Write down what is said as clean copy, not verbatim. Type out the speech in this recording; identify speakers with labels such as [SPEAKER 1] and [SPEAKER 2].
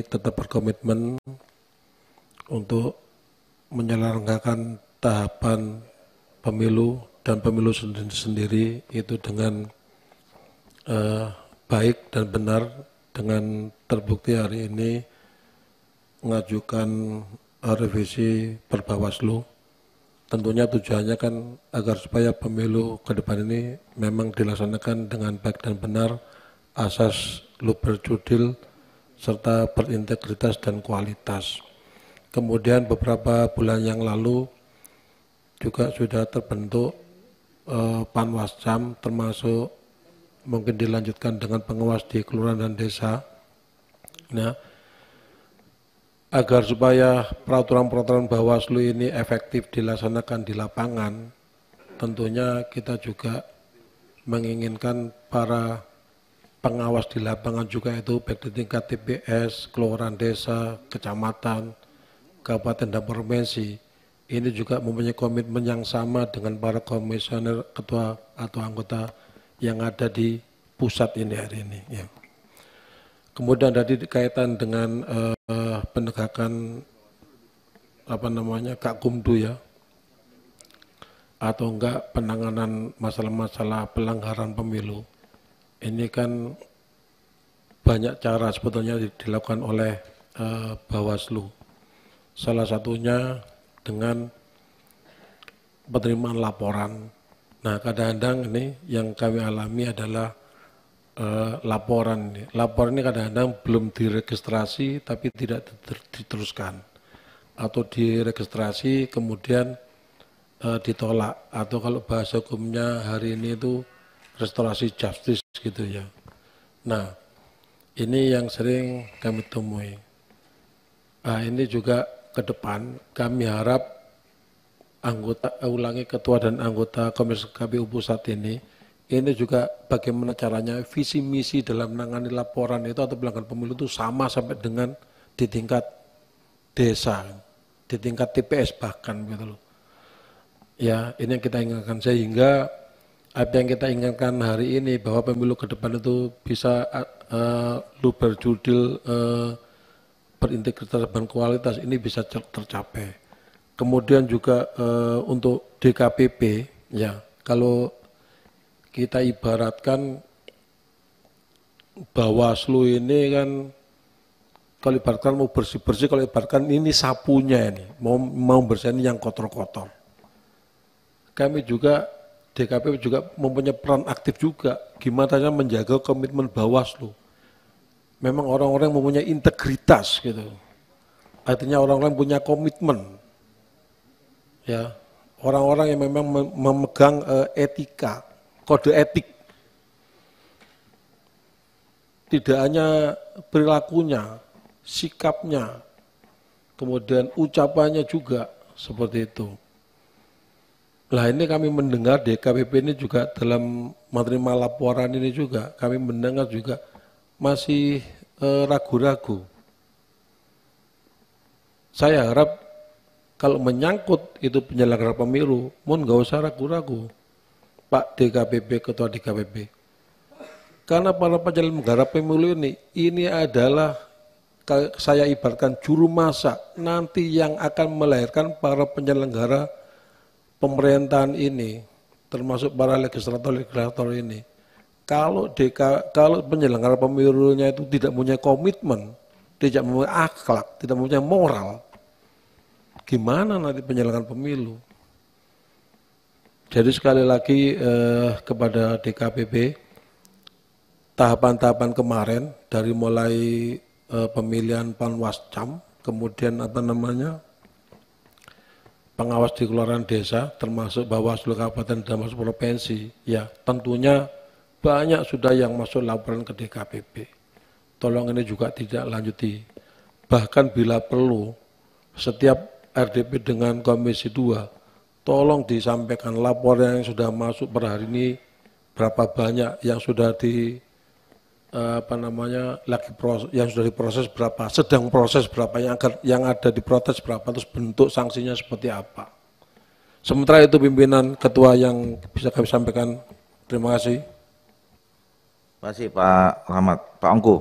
[SPEAKER 1] tetap berkomitmen untuk menyelenggarakan tahapan pemilu dan pemilu sendiri itu dengan baik dan benar, dengan terbukti hari ini mengajukan revisi Perbawaslu. Tentunya tujuannya kan agar supaya pemilu ke depan ini memang dilaksanakan dengan baik dan benar, asas luber judil serta berintegritas dan kualitas. Kemudian beberapa bulan yang lalu juga sudah terbentuk Panwascam, termasuk mungkin dilanjutkan dengan pengawas di kelurahan dan desa. Nah, agar supaya peraturan-peraturan Bawaslu ini efektif dilaksanakan di lapangan, tentunya kita juga menginginkan para pengawas di lapangan juga itu baik di tingkat TPS, kelurahan desa, kecamatan, kabupaten dan provinsi, ini juga mempunyai komitmen yang sama dengan para komisioner, ketua atau anggota yang ada di pusat ini hari ini. Ya. Kemudian tadi kaitan dengan penegakan Gakumdu ya, atau enggak penanganan masalah-masalah pelanggaran pemilu. Ini kan banyak cara sebetulnya dilakukan oleh Bawaslu. Salah satunya dengan penerimaan laporan. Nah, kadang-kadang ini yang kami alami adalah laporan ini. Laporan ini kadang-kadang belum diregistrasi tapi tidak diteruskan, atau diregistrasi kemudian ditolak, atau kalau bahasa hukumnya hari ini itu restorasi justice gitu ya. Nah, ini yang sering kami temui. Nah, ini juga ke depan kami harap ketua dan anggota Komisi KPU Pusat ini juga bagaimana caranya visi misi dalam menangani laporan itu atau pelanggaran pemilu itu sama sampai dengan di tingkat desa, di tingkat TPS bahkan gitu loh. Ya, ini yang kita inginkan, sehingga apa yang kita inginkan hari ini bahwa pemilu ke depan itu bisa luber judil, berintegritas dan kualitas, ini bisa tercapai. Kemudian juga untuk DKPP, ya kalau kita ibaratkan Bawaslu ini kan, kalau ibaratkan mau bersih-bersih, kalau ibaratkan ini sapunya ini, mau bersihin yang kotor-kotor. Kami juga, DKPP juga mempunyai peran aktif juga, gimana caranya menjaga komitmen Bawaslu. Memang orang-orang yang mempunyai integritas gitu. Artinya orang-orang punya komitmen. Ya, orang-orang yang memang memegang etika, kode etik. Tidak hanya perilakunya, sikapnya, kemudian ucapannya juga seperti itu. Nah, ini kami mendengar DKPP ini juga dalam menerima laporan ini juga, kami mendengar juga masih ragu-ragu. Saya harap kalau menyangkut itu penyelenggara pemilu, mohon nggak usah ragu-ragu, Pak DKPP, Ketua DKPP. Karena para penyelenggara pemilu ini adalah saya ibaratkan juru masak nanti yang akan melahirkan para penyelenggara pemerintahan ini, termasuk para legislator ini. Kalau penyelenggara pemilunya itu tidak punya komitmen, tidak punya akhlak, tidak punya moral, gimana nanti penyelenggaraan pemilu? Jadi sekali lagi kepada DKPP, tahapan-tahapan kemarin dari mulai pemilihan Panwascam, kemudian pengawas di kelurahan desa, termasuk Bawaslu Kabupaten dan termasuk provinsi, ya tentunya banyak sudah yang masuk laporan ke DKPP. Tolong ini juga tidak lanjuti. Bahkan bila perlu, setiap RDP dengan Komisi 2, tolong disampaikan laporan yang sudah masuk per hari ini, berapa banyak yang sudah yang sudah diproses berapa, sedang proses berapa, yang ada diprotes berapa, terus bentuk sanksinya seperti apa. Sementara itu pimpinan ketua yang bisa kami sampaikan. Terima kasih.
[SPEAKER 2] Terima kasih Pak Rahmat. Pak Ongko.